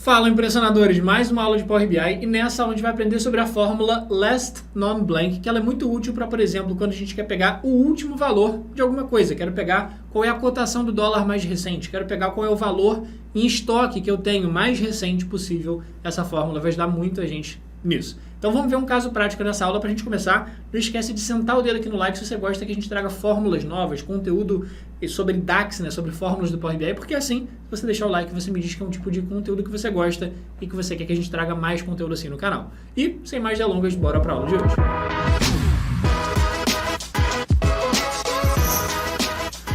Fala, impressionadores! Mais uma aula de Power BI e nessa aula a gente vai aprender sobre a fórmula Last Non-Blank, que ela é muito útil para, por exemplo, quando a gente quer pegar o último valor de alguma coisa. Quero pegar qual é a cotação do dólar mais recente, quero pegar qual é o valor em estoque que eu tenho mais recente possível. Essa fórmula vai ajudar muito a gente nisso. Então vamos ver um caso prático nessa aula para a gente começar. Não esquece de sentar o dedo aqui no like se você gosta que a gente traga fórmulas novas, conteúdo sobre DAX, né, sobre fórmulas do Power BI, porque assim, se você deixar o like, você me diz que é um tipo de conteúdo que você gosta e que você quer que a gente traga mais conteúdo assim no canal. E, sem mais delongas, bora para a aula de hoje.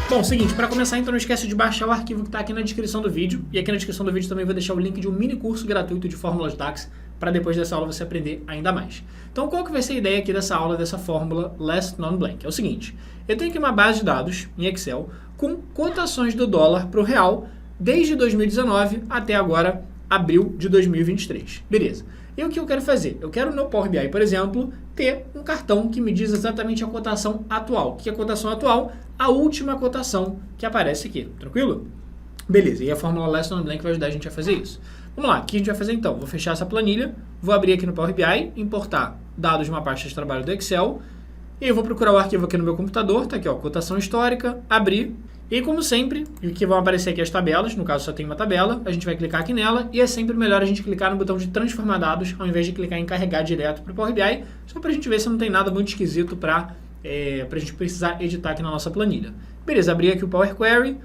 Bom, seguinte, para começar então não esquece de baixar o arquivo que está aqui na descrição do vídeo, e aqui na descrição do vídeo também vou deixar o link de um mini curso gratuito de fórmulas DAX, para depois dessa aula você aprender ainda mais. Então qual que vai ser a ideia aqui dessa aula, dessa fórmula Last Non-Blank? É o seguinte, eu tenho aqui uma base de dados em Excel com cotações do dólar para o real desde 2019 até agora, abril de 2023. Beleza. E o que eu quero fazer? Eu quero no Power BI, por exemplo, ter um cartão que me diz exatamente a cotação atual. O que é a cotação atual? A última cotação que aparece aqui. Tranquilo? Beleza. E a fórmula Last Non-Blank vai ajudar a gente a fazer isso. Vamos lá, o que a gente vai fazer então? Vou fechar essa planilha, vou abrir aqui no Power BI, importar dados de uma pasta de trabalho do Excel, e eu vou procurar o arquivo aqui no meu computador, tá aqui ó, cotação histórica, abrir, e como sempre, o que vão aparecer aqui as tabelas, no caso só tem uma tabela, a gente vai clicar aqui nela, e é sempre melhor a gente clicar no botão de transformar dados, ao invés de clicar em carregar direto para o Power BI, só para a gente ver se não tem nada muito esquisito para a gente precisar editar aqui na nossa planilha. Beleza, abri aqui o Power Query,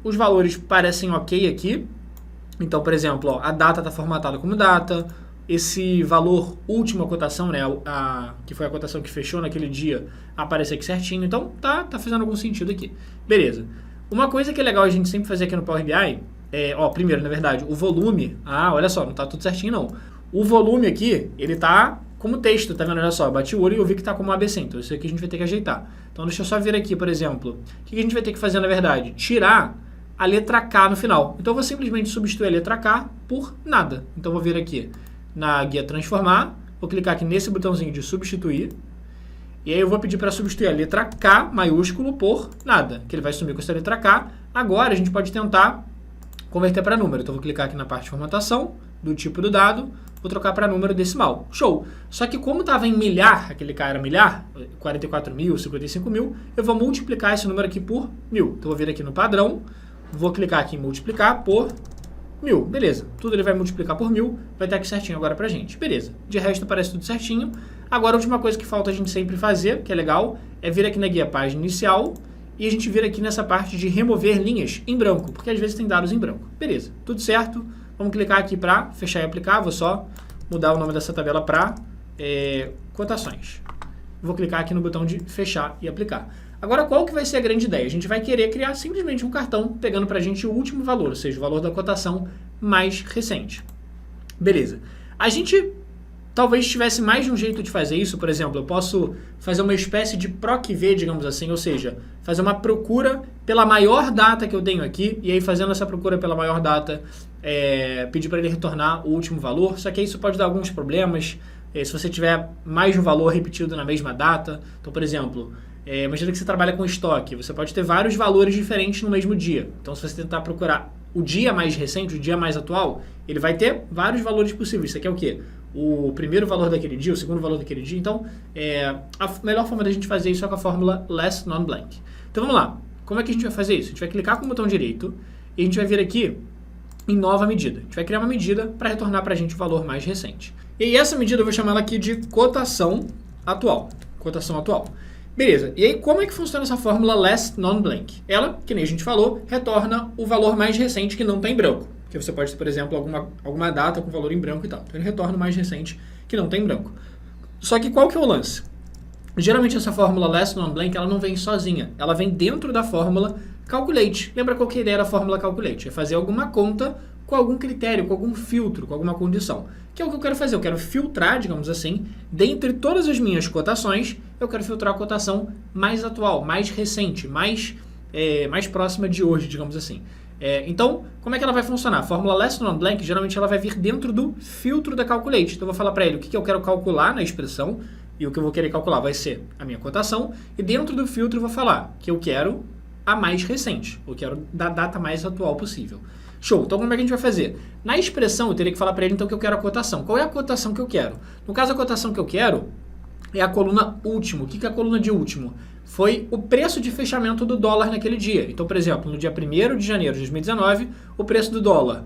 os valores parecem ok aqui. Então, por exemplo, ó, a data está formatada como data, esse valor última cotação, né, que foi a cotação que fechou naquele dia, aparece aqui certinho. Então, tá fazendo algum sentido aqui. Beleza. Uma coisa que é legal a gente sempre fazer aqui no Power BI primeiro, na verdade, o volume. Olha só, não tá tudo certinho não. O volume aqui, ele tá como texto, tá vendo? Olha só, bati o olho e eu vi que tá como ABC, então isso aqui a gente vai ter que ajeitar. Então, deixa eu só vir aqui, por exemplo, o que a gente vai ter que fazer, na verdade? Tirar a letra K no final. Então eu vou simplesmente substituir a letra K por nada. Então eu vou vir aqui na guia transformar, vou clicar aqui nesse botãozinho de substituir, e aí eu vou pedir para substituir a letra K maiúsculo por nada, que ele vai sumir com essa letra K. Agora a gente pode tentar converter para número. Então eu vou clicar aqui na parte de formatação, do tipo do dado, vou trocar para número decimal. Show! Só que como estava em milhar, aquele K era milhar, 44 mil, 55 mil, eu vou multiplicar esse número aqui por 1000. Então eu vou vir aqui no padrão, vou clicar aqui em multiplicar por 1000. Beleza. Tudo ele vai multiplicar por 1000. Vai estar aqui certinho agora pra gente. Beleza. De resto parece tudo certinho. Agora a última coisa que falta a gente sempre fazer, que é legal, é vir aqui na guia página inicial e a gente vir aqui nessa parte de remover linhas em branco, porque às vezes tem dados em branco. Beleza. Tudo certo. Vamos clicar aqui para fechar e aplicar. Vou só mudar o nome dessa tabela para cotações. Vou clicar aqui no botão de fechar e aplicar. Agora, qual que vai ser a grande ideia? A gente vai querer criar simplesmente um cartão pegando para a gente o último valor, ou seja, o valor da cotação mais recente. Beleza. A gente talvez tivesse mais de um jeito de fazer isso. Por exemplo, eu posso fazer uma espécie de PROC-V, digamos assim, ou seja, fazer uma procura pela maior data que eu tenho aqui, e aí fazendo essa procura pela maior data, pedir para ele retornar o último valor. Só que isso pode dar alguns problemas, se você tiver mais de um valor repetido na mesma data. Então, por exemplo, imagina que você trabalha com estoque, você pode ter vários valores diferentes no mesmo dia. Então, se você tentar procurar o dia mais recente, o dia mais atual, ele vai ter vários valores possíveis. Isso aqui é o quê? O primeiro valor daquele dia, o segundo valor daquele dia. Então, a melhor forma da gente fazer isso é com a fórmula Last Non-Blank. Então, vamos lá. Como é que a gente vai fazer isso? A gente vai clicar com o botão direito e a gente vai vir aqui em nova medida. A gente vai criar uma medida para retornar para a gente o valor mais recente. E essa medida eu vou chamar ela aqui de cotação atual. Cotação atual. Beleza, e aí como é que funciona essa fórmula Last Non-Blank? Ela, que nem a gente falou, retorna o valor mais recente que não está em branco. Porque você pode ter, por exemplo, alguma data com valor em branco e tal. Então ele retorna o mais recente que não está em branco. Só que qual que é o lance? Geralmente essa fórmula Last Non-Blank ela não vem sozinha. Ela vem dentro da fórmula Calculate. Lembra qual que é a ideia da fórmula Calculate? É fazer alguma conta com algum critério, com algum filtro, com alguma condição. Que é o que eu quero fazer. Eu quero filtrar, digamos assim, dentre todas as minhas cotações, eu quero filtrar a cotação mais atual, mais recente, mais próxima de hoje, digamos assim. Então, como é que ela vai funcionar? A fórmula Last Non-Blank, geralmente ela vai vir dentro do filtro da Calculate. Então, eu vou falar para ele o que eu quero calcular na expressão, e o que eu vou querer calcular vai ser a minha cotação, e dentro do filtro eu vou falar que eu quero a mais recente, eu quero da data mais atual possível. Show. Então, como é que a gente vai fazer? Na expressão, eu teria que falar para ele, então, que eu quero a cotação. Qual é a cotação que eu quero? No caso, a cotação que eu quero é a coluna último. O que é a coluna de último? Foi o preço de fechamento do dólar naquele dia. Então, por exemplo, no dia 1º de janeiro de 2019, o preço do dólar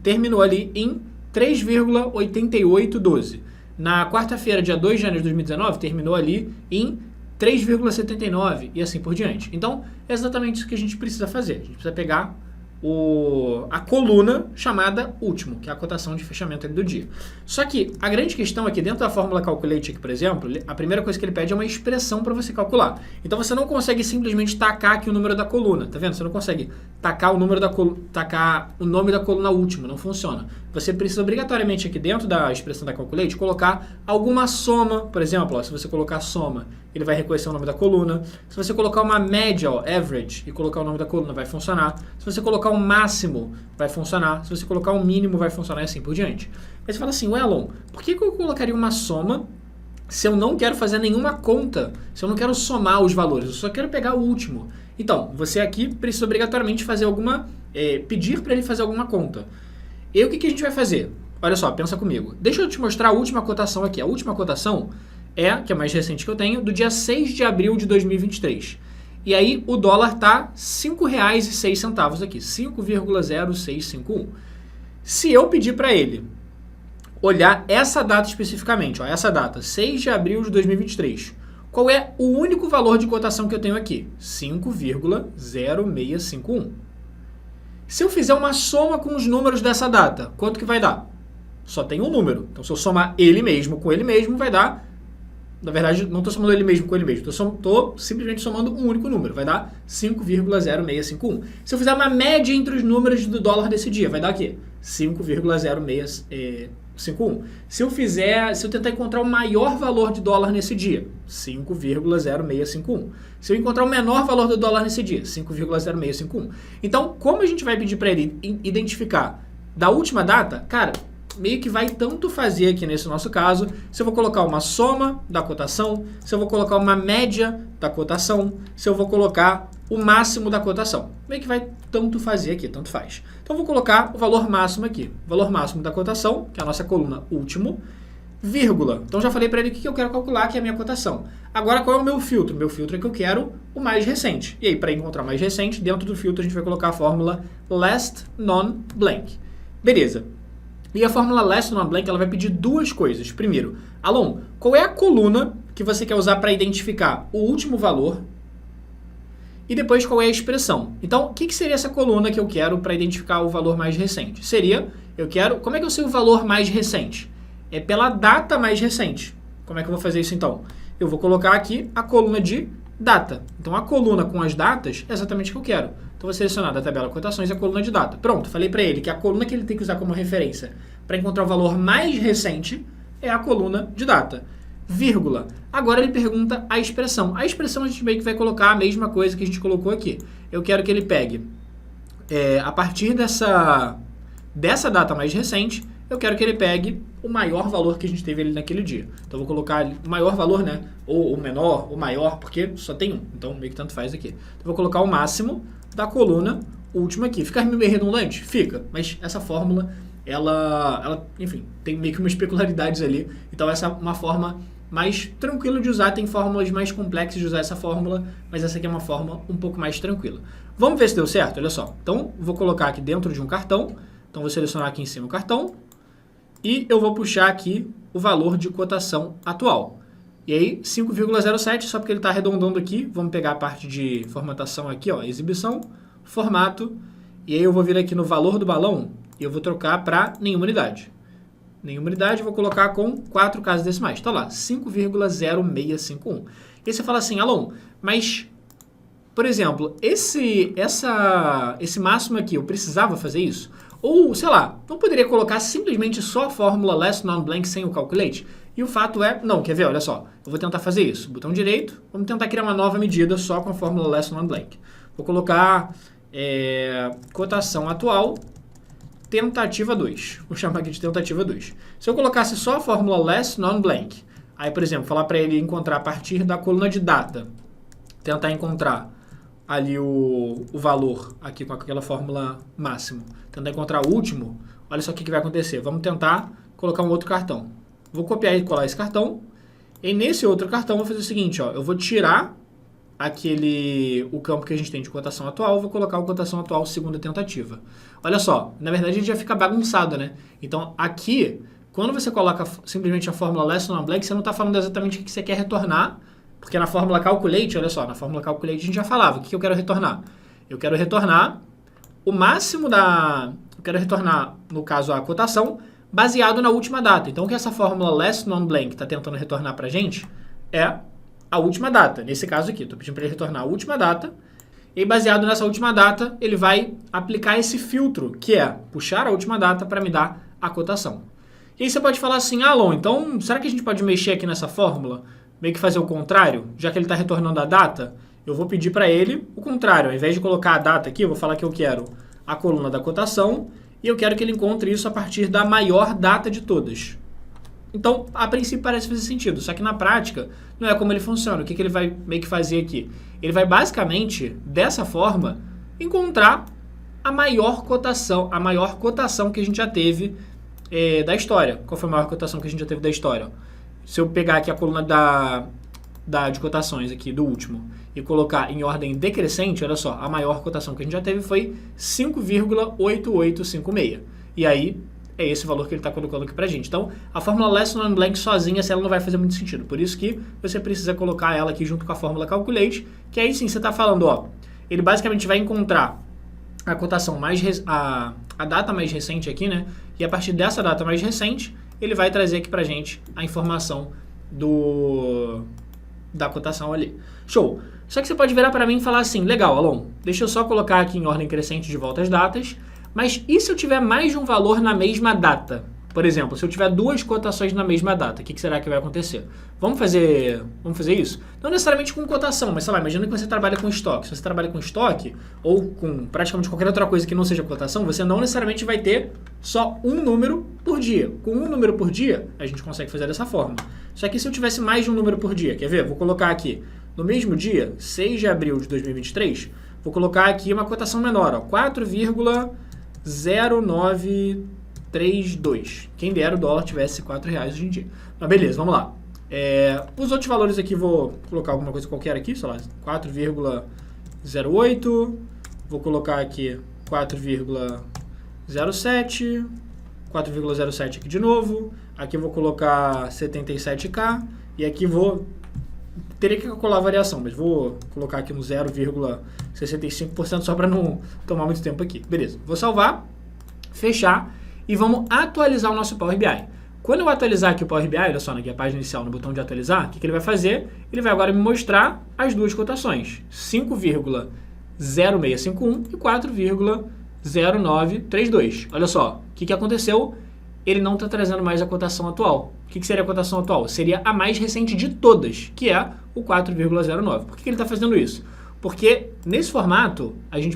terminou ali em 3,8812. Na quarta-feira, dia 2 de janeiro de 2019, terminou ali em 3,79 e assim por diante. Então, é exatamente isso que a gente precisa fazer. A gente precisa pegar a coluna chamada último, que é a cotação de fechamento ali do dia. Só que a grande questão é que dentro da fórmula calculate aqui, por exemplo, a primeira coisa que ele pede é uma expressão para você calcular. Então você não consegue simplesmente tacar aqui o número da coluna, tá vendo? Você não consegue tacar o nome da coluna último, não funciona. Você precisa obrigatoriamente aqui dentro da expressão da calculate colocar alguma soma, por exemplo, ó, se você colocar soma, ele vai reconhecer o nome da coluna. Se você colocar uma média, ó, average, e colocar o nome da coluna, vai funcionar. Se você colocar um máximo, vai funcionar. Se você colocar um mínimo, vai funcionar e assim por diante. Mas você fala assim, Elon, por que eu colocaria uma soma se eu não quero fazer nenhuma conta? Se eu não quero somar os valores, eu só quero pegar o último. Então, você aqui precisa obrigatoriamente fazer pedir para ele fazer alguma conta. E o que a gente vai fazer? Olha só, pensa comigo. Deixa eu te mostrar a última cotação aqui. A última cotação que é a mais recente que eu tenho, do dia 6 de abril de 2023. E aí o dólar está R$ 5,06 aqui, 5,0651. Se eu pedir para ele olhar essa data especificamente, ó, essa data, 6 de abril de 2023, qual é o único valor de cotação que eu tenho aqui? 5,0651. Se eu fizer uma soma com os números dessa data, quanto que vai dar? Só tem um número. Então, se eu somar ele mesmo com ele mesmo, vai dar... Na verdade, não estou somando ele mesmo com ele mesmo. Estou simplesmente somando um único número. Vai dar 5,0651. Se eu fizer uma média entre os números do dólar desse dia, vai dar o quê? 5,0651. Se eu tentar encontrar o maior valor de dólar nesse dia, 5,0651. Se eu encontrar o menor valor do dólar nesse dia, 5,0651. Então, como a gente vai pedir para ele identificar da última data, cara, meio que vai tanto fazer aqui nesse nosso caso, se eu vou colocar uma soma da cotação, se eu vou colocar uma média da cotação, se eu vou colocar o máximo da cotação. Meio que vai tanto fazer aqui, tanto faz. Então, eu vou colocar o valor máximo aqui. O valor máximo da cotação, que é a nossa coluna último, vírgula. Então, já falei para ele o que eu quero calcular, que é a minha cotação. Agora, qual é o meu filtro? Meu filtro é que eu quero o mais recente. E aí, para encontrar o mais recente, dentro do filtro, a gente vai colocar a fórmula last non-blank. Beleza. E a fórmula last non-blank, ela vai pedir duas coisas. Primeiro, Alon, qual é a coluna que você quer usar para identificar o último valor? E depois, qual é a expressão? Então, o que seria essa coluna que eu quero para identificar o valor mais recente? Como é que eu sei o valor mais recente? É pela data mais recente. Como é que eu vou fazer isso então? Eu vou colocar aqui a coluna de data. Então, a coluna com as datas é exatamente o que eu quero. Então, vou selecionar da tabela cotações e a coluna de data. Pronto, falei para ele que a coluna que ele tem que usar como referência para encontrar o valor mais recente é a coluna de data. Vírgula. Agora ele pergunta a expressão. A expressão a gente meio que vai colocar a mesma coisa que a gente colocou aqui. Eu quero que ele pegue, a partir dessa data mais recente, eu quero que ele pegue o maior valor que a gente teve ali naquele dia. Então, eu vou colocar ali o maior valor, né? Ou o menor, ou maior, porque só tem um. Então, meio que tanto faz aqui. Então, eu vou colocar o máximo da coluna última aqui. Fica meio redundante? Fica. Mas essa fórmula, ela, enfim, tem meio que umas peculiaridades ali. Então, essa é uma forma mais tranquila de usar. Tem fórmulas mais complexas de usar essa fórmula, mas essa aqui é uma forma um pouco mais tranquila. Vamos ver se deu certo? Olha só. Então, vou colocar aqui dentro de um cartão. Então, vou selecionar aqui em cima o cartão. E eu vou puxar aqui o valor de cotação atual. E aí, 5,07, só porque ele está arredondando aqui. Vamos pegar a parte de formatação aqui, ó, exibição, formato. E aí eu vou vir aqui no valor do balão e eu vou trocar para nenhuma unidade. Nenhuma unidade, eu vou colocar com 4 casas decimais. Está lá, 5,0651. E aí você fala assim, Alon, mas, por exemplo, esse máximo aqui, eu precisava fazer isso? Ou, sei lá, não poderia colocar simplesmente só a fórmula last non-blank sem o calculate? E o fato é, não, quer ver? Olha só, eu vou tentar fazer isso. Botão direito, vamos tentar criar uma nova medida só com a fórmula last non-blank. Vou colocar cotação atual, tentativa 2. Vou chamar aqui de tentativa 2. Se eu colocasse só a fórmula last non-blank, aí, por exemplo, falar para ele encontrar a partir da coluna de data, tentar encontrar ali o valor aqui com aquela fórmula máximo, tentar encontrar o último, olha só o que vai acontecer. Vamos tentar colocar um outro cartão. Vou copiar e colar esse cartão. E nesse outro cartão eu vou fazer o seguinte, ó, eu vou tirar o campo que a gente tem de cotação atual, vou colocar a cotação atual segunda tentativa. Olha só, na verdade a gente já fica bagunçado, né? Então aqui, quando você coloca simplesmente a fórmula less than blank, você não está falando exatamente o que você quer retornar, porque na fórmula calculate, olha só, na fórmula calculate a gente já falava, o que eu quero retornar? Eu quero retornar o máximo eu quero retornar, no caso, a cotação, baseado na última data. Então o que essa fórmula less than blank está tentando retornar para a gente é a última data. Nesse caso aqui, estou pedindo para ele retornar a última data, e baseado nessa última data, ele vai aplicar esse filtro, que é puxar a última data para me dar a cotação. E aí você pode falar assim, Alon, então será que a gente pode mexer aqui nessa fórmula? Meio que fazer o contrário? Já que ele está retornando a data, eu vou pedir para ele o contrário. Ao invés de colocar a data aqui, eu vou falar que eu quero a coluna da cotação e eu quero que ele encontre isso a partir da maior data de todas. Então, a princípio parece fazer sentido, só que na prática não é como ele funciona. O que ele vai meio que fazer aqui? Ele vai basicamente, dessa forma, encontrar a maior cotação que a gente já teve da história. Qual foi a maior cotação que a gente já teve da história? Se eu pegar aqui a coluna de cotações aqui do último e colocar em ordem decrescente, olha só, a maior cotação que a gente já teve foi 5,8856. E aí é esse valor que ele está colocando aqui pra gente. Então, a fórmula less than blank sozinha, ela não vai fazer muito sentido. Por isso que você precisa colocar ela aqui junto com a fórmula calculate, que aí sim você está falando, ó, ele basicamente vai encontrar a cotação a data mais recente aqui, né? E a partir dessa data mais recente, ele vai trazer aqui pra gente a informação da cotação ali. Show! Só que você pode virar para mim e falar assim, legal, Alon, deixa eu só colocar aqui em ordem crescente de volta as datas, mas e se eu tiver mais de um valor na mesma data? Por exemplo, se eu tiver duas cotações na mesma data, o que será que vai acontecer? Vamos fazer isso? Não necessariamente com cotação, mas sei lá, imagina que você trabalha com estoque. Se você trabalha com estoque, ou com praticamente qualquer outra coisa que não seja cotação, você não necessariamente vai ter só um número por dia. Com um número por dia, a gente consegue fazer dessa forma. Só que se eu tivesse mais de um número por dia, quer ver? Vou colocar aqui, no mesmo dia, 6 de abril de 2023, vou colocar aqui uma cotação menor, ó, 4,0932. Quem dera o dólar tivesse R$4 hoje em dia. Mas beleza, vamos lá. Os outros valores aqui, vou colocar alguma coisa qualquer aqui, sei lá, 4,08. Vou colocar aqui 4,07. 4,07 aqui de novo. Aqui eu vou colocar 77k. E aqui teria que calcular a variação, mas vou colocar aqui um 0,65% só para não tomar muito tempo aqui. Beleza, vou salvar, fechar e vamos atualizar o nosso Power BI. Quando eu atualizar aqui o Power BI, olha só, aqui a página inicial, no botão de atualizar, o que ele vai fazer? Ele vai agora me mostrar as duas cotações, 5,0651 e 4,0932. Olha só, o que aconteceu? Ele não está trazendo mais a cotação atual. O que seria a cotação atual? Seria a mais recente de todas, que é o 4,09. Por que ele está fazendo isso? Porque nesse formato, a gente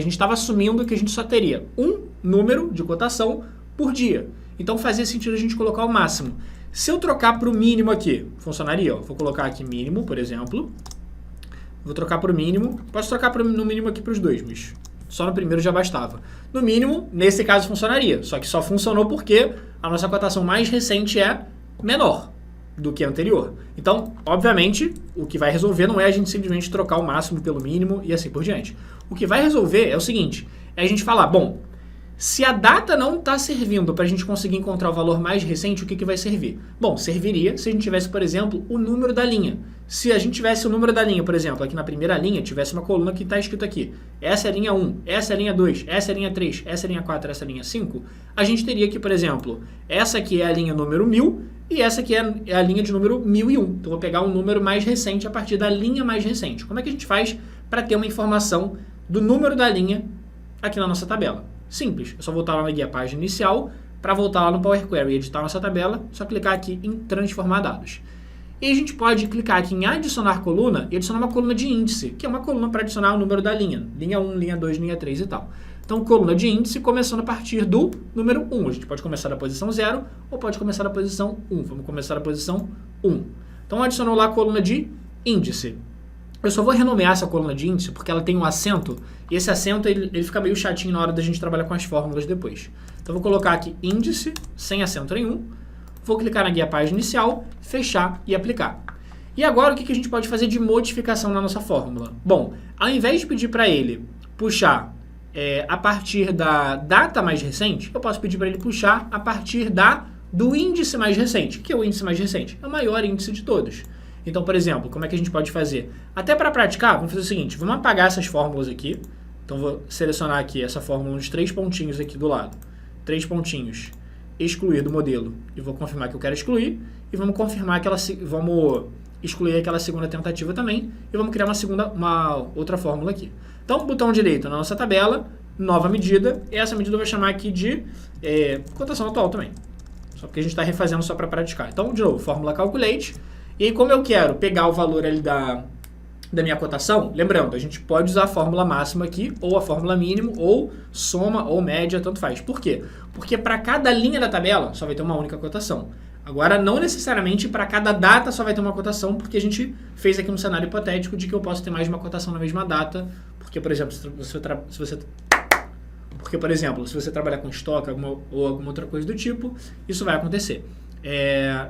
estava assumindo que a gente só teria um número de cotação por dia. Então fazia sentido a gente colocar o máximo. Se eu trocar para o mínimo aqui, funcionaria? Ó, vou colocar aqui mínimo, por exemplo. Vou trocar para o mínimo. Posso trocar no mínimo aqui para os dois, mas só no primeiro já bastava. No mínimo, nesse caso funcionaria. Só que só funcionou porque a nossa cotação mais recente é menor do que a anterior. Então, obviamente, o que vai resolver não é a gente simplesmente trocar o máximo pelo mínimo e assim por diante. O que vai resolver é o seguinte, é a gente falar, bom, se a data não está servindo para a gente conseguir encontrar o valor mais recente, o que vai servir? Bom, serviria se a gente tivesse, por exemplo, o número da linha. Se a gente tivesse o número da linha, por exemplo, aqui na primeira linha, tivesse uma coluna que está escrito aqui, essa é a linha 1, essa é a linha 2, essa é a linha 3, essa é a linha 4, essa é a linha 5, a gente teria aqui, por exemplo, essa aqui é a linha número 1000 e essa aqui é a linha de número 1001. Então, vou pegar um número mais recente a partir da linha mais recente. Como é que a gente faz para ter uma informação do número da linha aqui na nossa tabela? Simples, é só voltar lá na guia página inicial, para voltar lá no Power Query e editar nossa tabela, só clicar aqui em transformar dados. E a gente pode clicar aqui em adicionar coluna e adicionar uma coluna de índice, que é uma coluna para adicionar o número da linha, linha 1, linha 2, linha 3 e tal. Então, coluna de índice começando a partir do número 1. A gente pode começar da posição 0 ou pode começar da posição 1. Vamos começar da posição 1. Então, adicionou lá a coluna de índice. Eu só vou renomear essa coluna de índice porque ela tem um acento, e esse acento ele fica meio chatinho na hora da gente trabalhar com as fórmulas depois. Então, eu vou colocar aqui índice, sem acento nenhum, vou clicar na guia página inicial, fechar e aplicar. E agora, o que a gente pode fazer de modificação na nossa fórmula? Bom, ao invés de pedir para ele puxar a partir da data mais recente, eu posso pedir para ele puxar a partir do índice mais recente. O que é o índice mais recente? É o maior índice de todos. Então, por exemplo, como é que a gente pode fazer? Até para praticar, vamos fazer o seguinte, vamos apagar essas fórmulas aqui. Então, vou selecionar aqui essa fórmula nos 3 pontinhos aqui do lado. 3 pontinhos, excluir do modelo. E vou confirmar que eu quero excluir. E vamos confirmar que vamos excluir aquela segunda tentativa também. E vamos criar uma outra fórmula aqui. Então, botão direito na nossa tabela, nova medida. E essa medida eu vou chamar aqui de cotação atual também. Só porque a gente está refazendo só para praticar. Então, de novo, fórmula calculate. E aí, como eu quero pegar o valor ali da minha cotação, lembrando, a gente pode usar a fórmula máxima aqui, ou a fórmula mínimo, ou soma, ou média, tanto faz. Por quê? Porque para cada linha da tabela só vai ter uma única cotação. Agora, não necessariamente para cada data só vai ter uma cotação, porque a gente fez aqui um cenário hipotético de que eu posso ter mais de uma cotação na mesma data, porque, por exemplo, se você trabalhar com estoque ou alguma outra coisa do tipo, isso vai acontecer.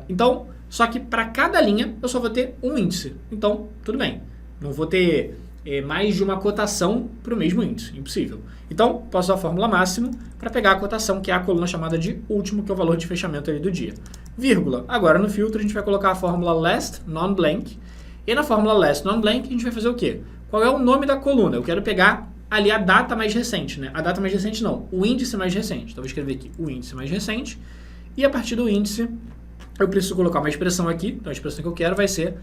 Então, só que para cada linha eu só vou ter um índice. Então, tudo bem. Não vou ter mais de uma cotação para o mesmo índice. Impossível. Então, posso usar a fórmula máximo para pegar a cotação, que é a coluna chamada de último, que é o valor de fechamento ali do dia. Vírgula. Agora, no filtro, a gente vai colocar a fórmula last non-blank. E na fórmula last non-blank, a gente vai fazer o quê? Qual é o nome da coluna? Eu quero pegar ali a data mais recente, né? A data mais recente não, o índice mais recente. Então, eu vou escrever aqui o índice mais recente. E a partir do índice, eu preciso colocar uma expressão aqui. Então, a expressão que eu quero vai ser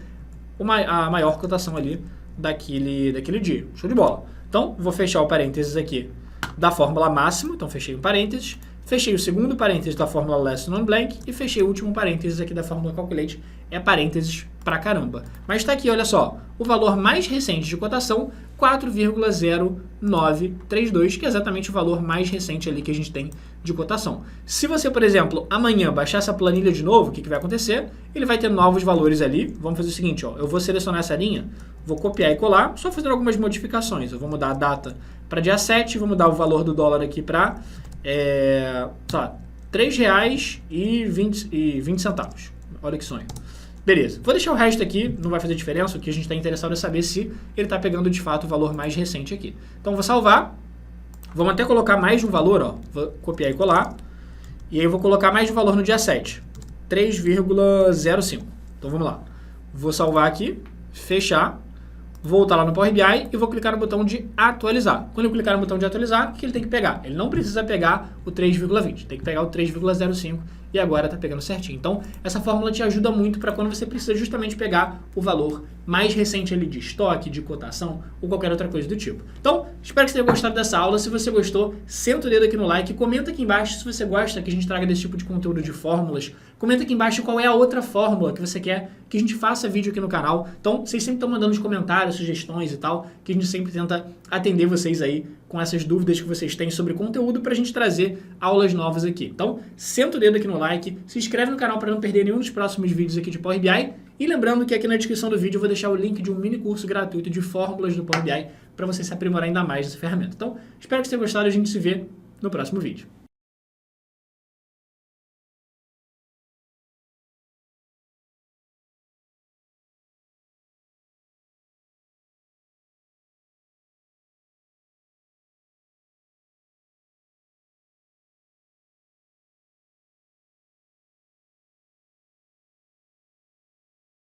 a maior cotação ali daquele dia. Show de bola. Então, vou fechar o parênteses aqui da fórmula máxima. Então, fechei um parênteses. Fechei o segundo parênteses da fórmula last non-blank e fechei o último parênteses aqui da fórmula calculate. É parênteses pra caramba. Mas está aqui, olha só, o valor mais recente de cotação, 4,0932, que é exatamente o valor mais recente ali que a gente tem de cotação. Se você, por exemplo, amanhã baixar essa planilha de novo, o que vai acontecer? Ele vai ter novos valores ali. Vamos fazer o seguinte, ó, eu vou selecionar essa linha, vou copiar e colar, só fazendo algumas modificações. Eu vou mudar a data para dia 7, vou mudar o valor do dólar aqui para R$ 3,20. Olha que sonho. Beleza, vou deixar o resto aqui, não vai fazer diferença, o que a gente está interessado é saber se ele está pegando de fato o valor mais recente aqui. Então vou salvar, vamos até colocar mais de um valor, ó, vou copiar e colar, e aí eu vou colocar mais de um valor no dia 7, 3,05. Então vamos lá, vou salvar aqui, fechar, voltar lá no Power BI e vou clicar no botão de atualizar. Quando eu clicar no botão de atualizar, o que ele tem que pegar? Ele não precisa pegar o 3,20, tem que pegar o 3,05 e agora está pegando certinho. Então, essa fórmula te ajuda muito para quando você precisa justamente pegar o valor mais recente ali de estoque, de cotação ou qualquer outra coisa do tipo. Então, espero que você tenha gostado dessa aula. Se você gostou, senta o dedo aqui no like, comenta aqui embaixo se você gosta que a gente traga desse tipo de conteúdo de fórmulas. Comenta aqui embaixo qual é a outra fórmula que você quer que a gente faça vídeo aqui no canal. Então, vocês sempre estão mandando os comentários, sugestões e tal, que a gente sempre tenta atender vocês aí com essas dúvidas que vocês têm sobre conteúdo para a gente trazer aulas novas aqui. Então, senta o dedo aqui no like, se inscreve no canal para não perder nenhum dos próximos vídeos aqui de Power BI e lembrando que aqui na descrição do vídeo eu vou deixar o link de um mini curso gratuito de fórmulas do Power BI para você se aprimorar ainda mais nessa ferramenta. Então, espero que você tenha gostado e a gente se vê no próximo vídeo.